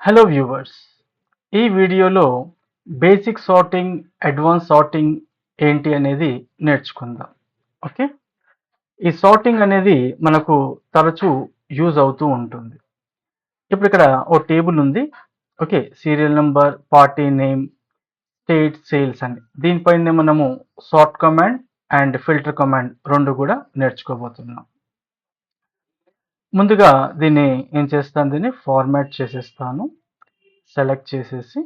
Hello viewers, ఈ వీడియోలో basic sorting, advance sorting ఏంటి అనేది నేర్చుకుందాం. ఓకే, ఈ సార్టింగ్ అనేది మనకు తరచూ యూజ్ అవుతూ ఉంటుంది. ఇప్పుడు ఇక్కడ ఓ టేబుల్ ఉంది. Okay, serial number, party name, state, sales అని దీనిపైన మనము sort command and filter command రెండు కూడా నేర్చుకోబోతున్నాం. ముందుగా దీన్ని ఏం చేస్తాను, దీన్ని ఫార్మాట్ చేసేస్తాను. సెలెక్ట్ చేసేసి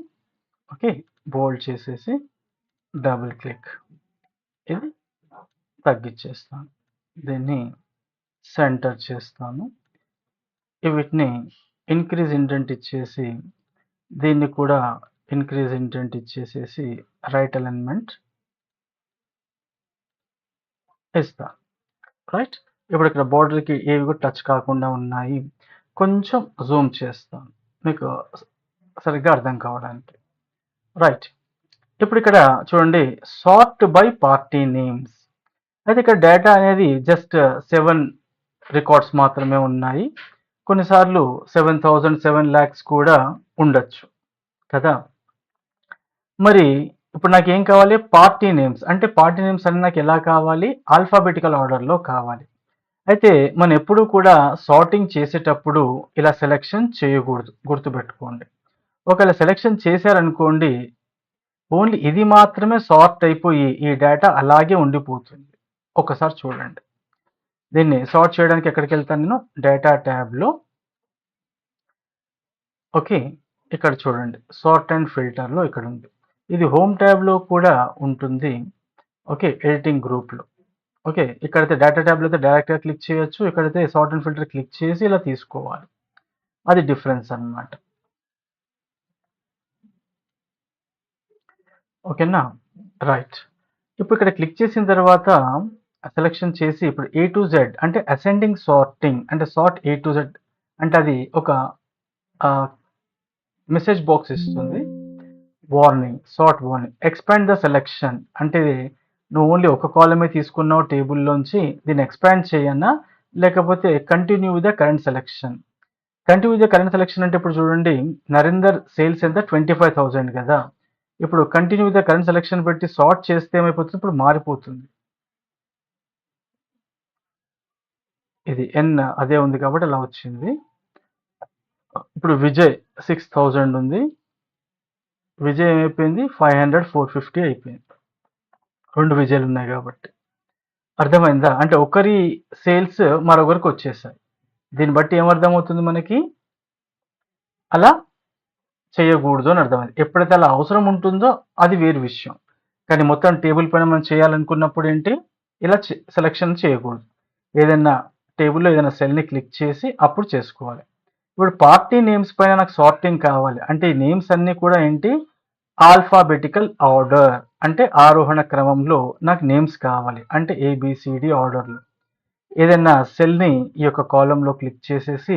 ఓకే, బోల్డ్ చేసేసి డబుల్ క్లిక్, ఇది తగ్గించేస్తాను. దీన్ని సెంటర్ చేస్తాను. వీటిని ఇంక్రీజ్ ఇండెంట్ ఇచ్చేసి దీన్ని కూడా ఇంక్రీజ్ ఇండెంట్ ఇచ్చేసేసి రైట్ అలైన్మెంట్ ఇస్తాను. రైట్, ఇప్పుడు ఇక్కడ బోర్డర్కి ఏవి కూడా టచ్ కాకుండా ఉన్నాయి. కొంచెం జూమ్ చేస్తాను మీకు సరిగ్గా అర్థం కావడానికి. రైట్, ఇప్పుడు ఇక్కడ చూడండి, సార్ట్ బై పార్టీ నేమ్స్. అయితే ఇక్కడ డేటా అనేది జస్ట్ 7 రికార్డ్స్ మాత్రమే ఉన్నాయి. కొన్నిసార్లు 7,000 lakhs కూడా ఉండొచ్చు కదా. మరి ఇప్పుడు నాకు ఏం కావాలి, పార్టీ నేమ్స్. అంటే పార్టీ నేమ్స్ అని నాకు ఎలా కావాలి, ఆల్ఫాబెటికల్ ఆర్డర్లో కావాలి. అయితే మనం ఎప్పుడు కూడా సార్టింగ్ చేసేటప్పుడు ఇలా సెలెక్షన్ చేయకూడదు, గుర్తుపెట్టుకోండి. ఒకవేళ సెలెక్షన్ చేశారనుకోండి, ఓన్లీ ఇది మాత్రమే సార్ట్ అయిపోయి ఈ డేటా అలాగే ఉండిపోతుంది. ఒకసారి చూడండి, దీన్ని సార్ట్ చేయడానికి ఎక్కడికి వెళ్తాను నేను, డేటా ట్యాబ్లో. ఓకే, ఇక్కడ చూడండి, సార్ట్ అండ్ ఫిల్టర్లో ఇక్కడ ఉంది. ఇది హోమ్ ట్యాబ్లో కూడా ఉంటుంది. ఓకే, ఎడిటింగ్ గ్రూప్లో. ఓకే, ఇక్కడైతే డేటా ట్యాబ్లో అయితే డైరెక్ట్గా క్లిక్ చేయొచ్చు, ఇక్కడైతే సార్ట్ అండ్ ఫిల్టర్ క్లిక్ చేసి ఇలా తీసుకోవాలి. అది డిఫరెన్స్ అన్నమాట. ఓకేనా, రైట్. ఇప్పుడు ఇక్కడ క్లిక్ చేసిన తర్వాత సెలెక్షన్ చేసి ఇప్పుడు A to Z అంటే అసెండింగ్ సార్టింగ్, అంటే సార్ట్ A to Z అంటే అది ఒక మెసేజ్ బాక్స్ ఇస్తుంది. Warning, sort warning, expand the selection అంటే నువ్వు ఓన్లీ ఒక కాలమే తీసుకున్నావు టేబుల్లోంచి, దీన్ని ఎక్స్పాండ్ చేయన్నా, లేకపోతే continue with the current selection. Continue with the current selection అంటే ఇప్పుడు చూడండి, నరేందర్ సేల్స్ ఎంత 25,000 కదా. ఇప్పుడు continue with the current selection పెట్టి సార్ట్ చేస్తే ఏమైపోతుంది, ఇప్పుడు మారిపోతుంది. ఇది ఎన్ అదే ఉంది కాబట్టి అలా వచ్చింది. ఇప్పుడు విజయ్ 6,000 ఉంది, విజయ్ ఏమైపోయింది 500, 450 అయిపోయింది. 2 విజయాలు ఉన్నాయి కాబట్టి. అర్థమైందా, అంటే ఒకరి సేల్స్ మరొకరికి వచ్చేసాయి. దీన్ని బట్టి ఏమర్థమవుతుంది మనకి, అలా చేయకూడదు అని అర్థమైంది. ఎప్పుడైతే అలా అవసరం ఉంటుందో అది వేరు విషయం, కానీ మొత్తం టేబుల్ పైన మనం చేయాలనుకున్నప్పుడు ఏంటి, ఇలా సెలెక్షన్ చేయకూడదు. ఏదైనా టేబుల్లో ఏదైనా సెల్ని క్లిక్ చేసి అప్పుడు చేసుకోవాలి. ఇప్పుడు పార్టీ నేమ్స్ పైన నాకు సార్టింగ్ కావాలి అంటే ఈ నేమ్స్ అన్నీ కూడా ఏంటి, ఆల్ఫాబెటికల్ ఆర్డర్ అంటే ఆరోహణ క్రమంలో నాకు నేమ్స్ కావాలి, అంటే ABCD ఆర్డర్లో. ఏదైనా సెల్ని ఈ యొక్క కాలంలో క్లిక్ చేసేసి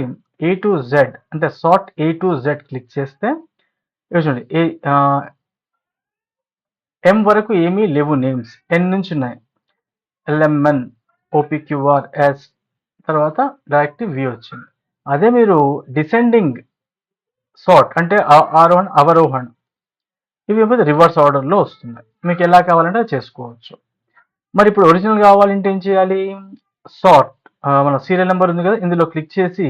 A to Z అంటే sort A to Z click చేస్తే చూడండి, M వరకు ఏమీ లేవు నేమ్స్, N నుంచి ఉన్నాయి. LMN, OPQR, S, తర్వాత డైరెక్ట్ V వచ్చింది. అదే మీరు డిసెండింగ్ సార్ట్ అంటే ఆరోహణ, అవరోహణ, ఇవి ఏమైతే రివర్స్ ఆర్డర్లో వస్తున్నాయి. మీకు ఎలా కావాలంటే అది చేసుకోవచ్చు. మరి ఇప్పుడు ఒరిజినల్ కావాలంటే ఏం చేయాలి, సార్ట్ మన సీరియల్ నెంబర్ ఉంది కదా, ఇందులో క్లిక్ చేసి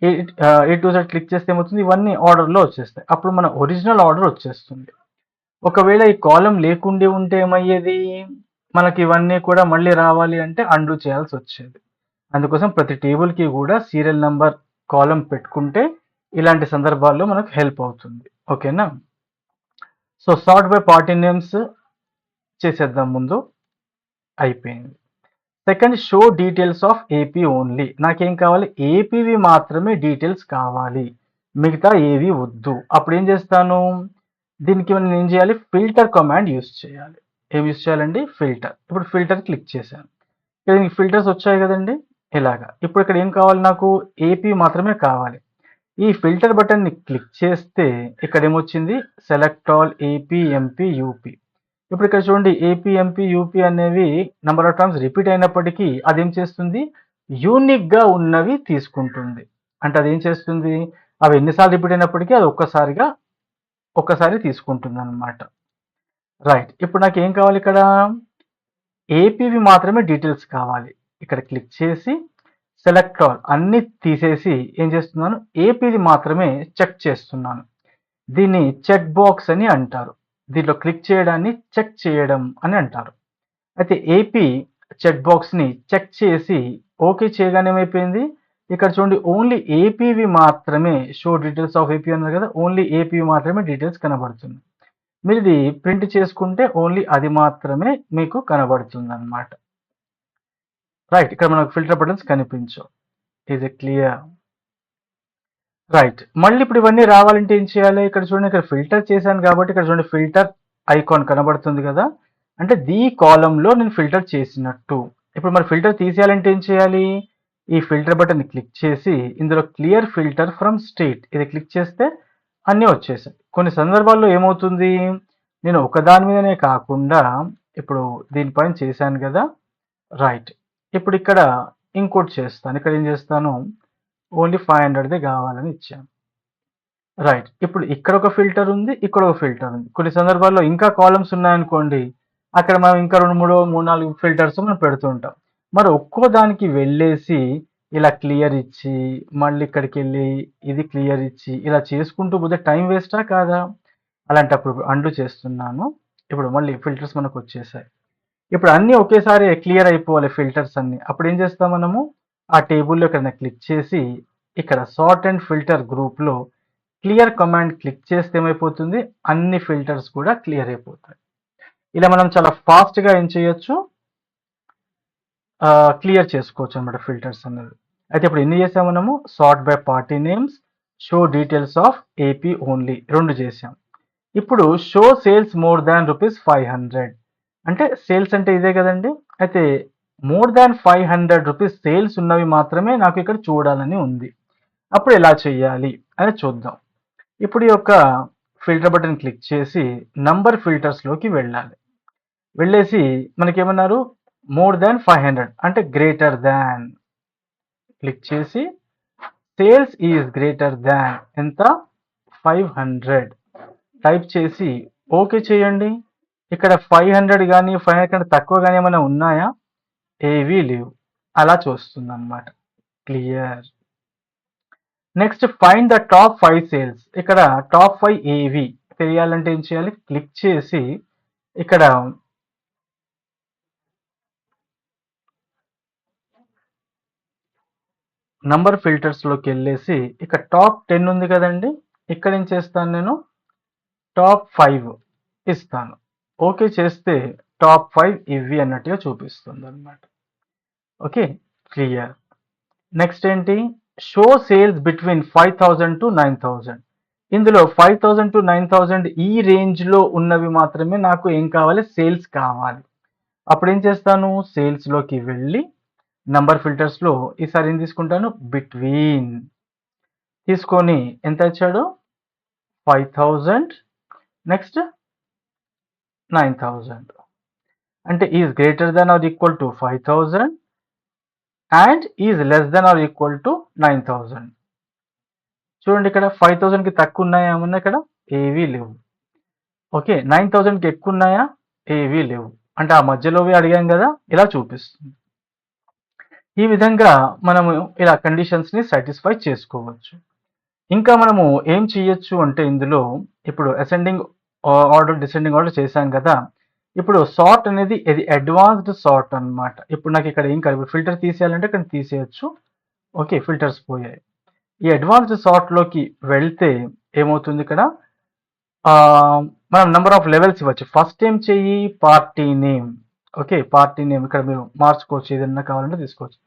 A to Z క్లిక్ చేస్తే ఏమవుతుంది, ఇవన్నీ ఆర్డర్లో వచ్చేస్తాయి. అప్పుడు మన ఒరిజినల్ ఆర్డర్ వచ్చేస్తుంది. ఒకవేళ ఈ కాలం లేకుండే ఉంటే ఏమయ్యేది, మనకి ఇవన్నీ కూడా మళ్ళీ రావాలి అంటే అండు చేయాల్సి వచ్చేది. అందుకోసం ప్రతి టేబుల్కి కూడా సీరియల్ నెంబర్ కాలం పెట్టుకుంటే ఇలాంటి సందర్భాల్లో మనకు హెల్ప్ అవుతుంది. ఓకేనా, so sort by party names చేసేద్దాం ముందు. అయిపోయింది. Second, show details of AP only. నాకేం కావాలి, ఏపీవి మాత్రమే డీటెయిల్స్ కావాలి, మిగతా ఏవి వద్దు. అప్పుడు ఏం చేస్తాను, దీనికి నేను ఏం చేయాలి, ఫిల్టర్ కమాండ్ యూస్ చేయాలి. ఏం యూస్ చేయాలండి, ఫిల్టర్. ఇప్పుడు ఫిల్టర్ క్లిక్ చేశాను, దీనికి ఫిల్టర్స్ వచ్చాయి కదండి, ఇలాగా. ఇప్పుడు ఇక్కడ ఏం కావాలి, నాకు ఏపీ మాత్రమే కావాలి. ఈ ఫిల్టర్ బటన్ని క్లిక్ చేస్తే ఇక్కడ ఏమొచ్చింది, select all AP, MP, UP. ఇప్పుడు ఇక్కడ చూడండి, ఏపీ, ఎంపీ, యూపీ అనేవి నెంబర్ ఆఫ్ టైమ్స్ రిపీట్ అయినప్పటికీ అదేం చేస్తుంది, యూనిక్గా ఉన్నవి తీసుకుంటుంది. అంటే అదేం చేస్తుంది, అవి ఎన్నిసార్లు రిపీట్ అయినప్పటికీ అది ఒక్కసారి తీసుకుంటుంది అనమాట. రైట్. ఇప్పుడు నాకు ఏం కావాలి ఇక్కడ? ఏపీవి మాత్రమే డీటెయిల్స్ కావాలి. ఇక్కడ క్లిక్ చేసి సెలెక్ట్ ఆల్ అన్ని తీసేసి ఏం చేస్తున్నాను? ఏపీది మాత్రమే చెక్ చేస్తున్నాను. దీన్ని చెక్ బాక్స్ అని అంటారు. దీంట్లో క్లిక్ చేయడాన్ని చెక్ చేయడం అని అంటారు. అయితే ఏపీ చెక్ బాక్స్ని చెక్ చేసి ఓకే చేయగానే ఏమైపోయింది? ఇక్కడ చూడండి ఓన్లీ ఏపీవి మాత్రమే షో డీటెయిల్స్ ఆఫ్ ఏపీ అన్నారు కదా, ఓన్లీ ఏపీవి మాత్రమే డీటెయిల్స్ కనబడుతుంది. మీరు ఇది ప్రింట్ చేసుకుంటే ఓన్లీ అది మాత్రమే మీకు కనబడుతుంది అనమాట. రైట్. ఇక్కడ మనకు ఫిల్టర్ బటన్స్ కనిపించవు. Is a clear? రైట్. మళ్ళీ ఇప్పుడు ఇవన్నీ రావాలంటే ఏం చేయాలి? ఇక్కడ చూడండి, ఇక్కడ ఫిల్టర్ చేశాను కాబట్టి ఇక్కడ చూడండి ఫిల్టర్ ఐకాన్ కనబడుతుంది కదా, అంటే ఈ కాలంలో నేను ఫిల్టర్ చేసినట్టు. ఇప్పుడు మరి ఫిల్టర్ తీసేయాలంటే ఏం చేయాలి? ఈ ఫిల్టర్ బటన్ క్లిక్ చేసి ఇందులో క్లియర్ ఫిల్టర్ ఫ్రమ్ స్టేట్ ఇది క్లిక్ చేస్తే అన్నీ వచ్చేసాయి. కొన్ని సందర్భాల్లో ఏమవుతుంది, నేను ఒకదాని మీదనే కాకుండా ఇప్పుడు దీనిపైన చేశాను కదా, రైట్. ఇప్పుడు ఇక్కడ ఇంకోటి చేస్తాను. ఇక్కడ ఏం చేస్తాను, ఓన్లీ 500దే కావాలని ఇచ్చాను. రైట్. ఇప్పుడు ఇక్కడ ఒక ఫిల్టర్ ఉంది, ఇక్కడ ఒక ఫిల్టర్ ఉంది. కొన్ని సందర్భాల్లో ఇంకా కాలమ్స్ ఉన్నాయనుకోండి, అక్కడ మనం ఇంకా 2, 3, 4 ఫిల్టర్స్ మనం పెడుతూ ఉంటాం. మరి ఒక్కో దానికి వెళ్ళేసి ఇలా క్లియర్ ఇచ్చి, మళ్ళీ ఇక్కడికి వెళ్ళి ఇది క్లియర్ ఇచ్చి, ఇలా చేసుకుంటూ పోతే టైం వేస్టా కాదా? అలాంటప్పుడు అండు చేస్తున్నాను. ఇప్పుడు మళ్ళీ ఫిల్టర్స్ మనకు వచ్చేసాయి. ఇప్పుడు అన్నీ ఒకేసారి క్లియర్ అయిపోవాలి ఫిల్టర్స్ అన్ని. అప్పుడు ఏం చేస్తాం మనము? ఆ టేబుల్లో ఎక్కడైనా క్లిక్ చేసి ఇక్కడ సార్ట్ అండ్ ఫిల్టర్ గ్రూప్లో క్లియర్ కమాండ్ క్లిక్ చేస్తే ఏమైపోతుంది? అన్ని ఫిల్టర్స్ కూడా క్లియర్ అయిపోతాయి. ఇలా మనం చాలా ఫాస్ట్గా ఏం చేయొచ్చు, క్లియర్ చేసుకోవచ్చు అనమాట ఫిల్టర్స్ అనేది. అయితే ఇప్పుడు ఎన్ని చేసాం మనము? Sort by party names, show details of AP only 2 చేసాం. ఇప్పుడు షో సేల్స్ మోర్ దాన్ ₹500 అంటే సేల్స్ అంటే ఇదే కదండి. అయితే మోర్ దాన్ 500 రూపీస్ సేల్స్ ఉన్నవి మాత్రమే నాకు ఇక్కడ చూడాలని ఉంది. అప్పుడు ఎలా చేయాలి అని చూద్దాం. ఇప్పుడు ఈ యొక్క ఫిల్టర్ బటన్ క్లిక్ చేసి నంబర్ ఫిల్టర్స్లోకి వెళ్ళాలి. వెళ్ళేసి మనకేమన్నారు? మోర్ దాన్ 500 అంటే గ్రేటర్ దాన్ క్లిక్ చేసి సేల్స్ ఈజ్ గ్రేటర్ దాన్ ఎంత? 500 టైప్ చేసి ఓకే చేయండి. ఇక్కడ 500 కానీ 500 కంటే తక్కువ కానీ ఏమైనా ఉన్నాయా? ఏవీ లేవు. అలా చూస్తుంది అనమాట. Clear. Next find the top 5 sales. ఇక్కడ టాప్ 5 ఏవి తెలియాలంటే ఏం చేయాలి? క్లిక్ చేసి ఇక్కడ నంబర్ ఫిల్టర్స్లోకి వెళ్ళేసి ఇక్కడ టాప్ 10 ఉంది కదండి, ఇక్కడ ఏం చేస్తాను నేను? టాప్ 5 ఇస్తాను. ఓకే చేస్తే టాప్ 5 ఇవి అన్నట్టుగా చూపిస్తుంది అనమాట. Okay, clear. నెక్స్ట్ ఏంటి? Show sales between 5000 to 9000. ఇందులో 5000 టు 9000 ఈ రేంజ్లో ఉన్నవి మాత్రమే నాకు ఏం కావాలి? సేల్స్ కావాలి. అప్పుడు ఏం చేస్తాను? సేల్స్లోకి వెళ్ళి నంబర్ ఫిల్టర్స్లో ఈసారి ఏం తీసుకుంటాను? బిట్వీన్ తీసుకొని ఎంత ఇచ్చాడు? 5000 నెక్స్ట్ 9000 అంటే is greater than or equal to 5000 and is less than or equal to 9000. చూడండి ఇక్కడ 5000కి తక్కువ ఉన్నాయా ఏమన్నా? ఇక్కడ ఏవీ లేవు. ఓకే, 9000కి ఎక్కువ ఉన్నాయా? ఏవీ లేవు. అంటే ఆ మధ్యలోవి అడిగాం కదా, ఇలా చూపిస్తుంది. ఈ విధంగా మనము ఇలా కండిషన్స్ని సాటిస్ఫై చేసుకోవచ్చు. ఇంకా మనము ఏం చేయొచ్చు అంటే ఇందులో ఇప్పుడు అసెండింగ్ ఆర్డర్ డిసెండింగ్ ఆర్డర్ చేశాం కదా, ఇప్పుడు సార్ట్ అనేది ఇది అడ్వాన్స్డ్ సార్ట్ అన్నమాట. ఇప్పుడు నాకు ఇక్కడ ఏం కాదు, ఫిల్టర్ తీసేయాలంటే ఇక్కడ తీసేయచ్చు. ఓకే, ఫిల్టర్స్ పోయాయి. ఈ అడ్వాన్స్డ్ సార్ట్లోకి వెళ్తే ఏమవుతుంది? ఇక్కడ మనం నెంబర్ ఆఫ్ లెవెల్స్ ఇవ్వచ్చు. ఫస్ట్ ఏం చెయ్యి? Party name. Okay, party name ఇక్కడ మీరు మార్చుకోవచ్చు, ఏదన్నా కావాలంటే తీసుకోవచ్చు.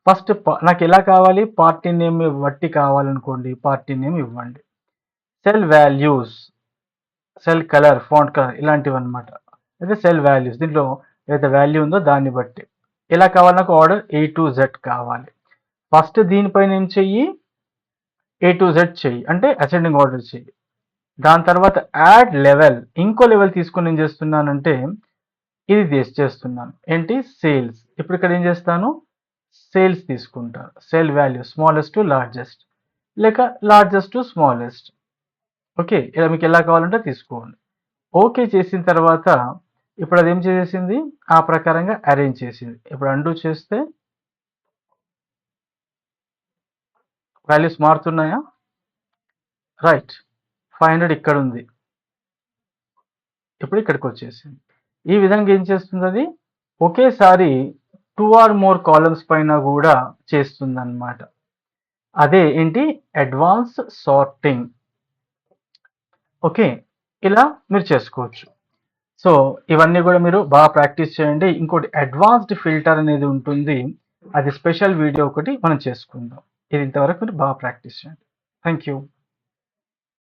ఫస్ట్ నాకు ఎలా కావాలి? పార్టీ నేమ్ బట్టి కావాలనుకోండి, పార్టీ నేమ్ ఇవ్వండి. Cell values, cell colour, font colour ఇలాంటివి అనమాట. అయితే సెల్ వాల్యూస్ దీంట్లో ఏదైతే వాల్యూ ఉందో దాన్ని బట్టి ఎలా కావాలి? నాకు ఆర్డర్ A to Z కావాలి. ఫస్ట్ దీనిపైన ఏం చెయ్యి? A to Z చెయ్యి, అంటే అసెండింగ్ ఆర్డర్ చెయ్యి. దాని తర్వాత యాడ్ లెవెల్, ఇంకో లెవెల్ తీసుకొని ఏం చేస్తున్నానంటే ఇది చేస్తున్నాను ఏంటి? సేల్స్. ఇప్పుడు ఇక్కడ ఏం చేస్తాను? సేల్స్ తీసుకుంటాను. Cell value smallest to largest. లేక లార్జెస్ట్ టు స్మాలెస్ట్. ఓకే, ఇలా మీకు ఎలా కావాలంటే తీసుకోండి. ఓకే చేసిన తర్వాత ఇప్పుడు అది ఏం చేసేసింది, ఆ ప్రకారంగా అరేంజ్ చేసింది. ఇప్పుడు అండూ చేస్తే వాల్యూస్ మారుతున్నాయా? రైట్, 500 ఇక్కడ ఉంది, ఇప్పుడు ఇక్కడికి వచ్చేసింది. ఈ విధంగా ఏం చేస్తుంది అది, ఒకేసారి 2 ఆర్ మోర్ కాలమ్స్ పైన కూడా చేస్తుంది అన్నమాట. అదే ఏంటి, అడ్వాన్స్ సార్టింగ్. ఓకే, ఇలా మీరు చేసుకోవచ్చు. సో ఇవన్నీ కూడా మీరు బాగా ప్రాక్టీస్ చేయండి. ఇంకోటి అడ్వాన్స్డ్ ఫిల్టర్ అనేది ఉంటుంది, అది స్పెషల్ వీడియో ఒకటి మనం చేసుకుందాం. ఇది ఇంతవరకు మీరు బాగా ప్రాక్టీస్ చేయండి. Thank you.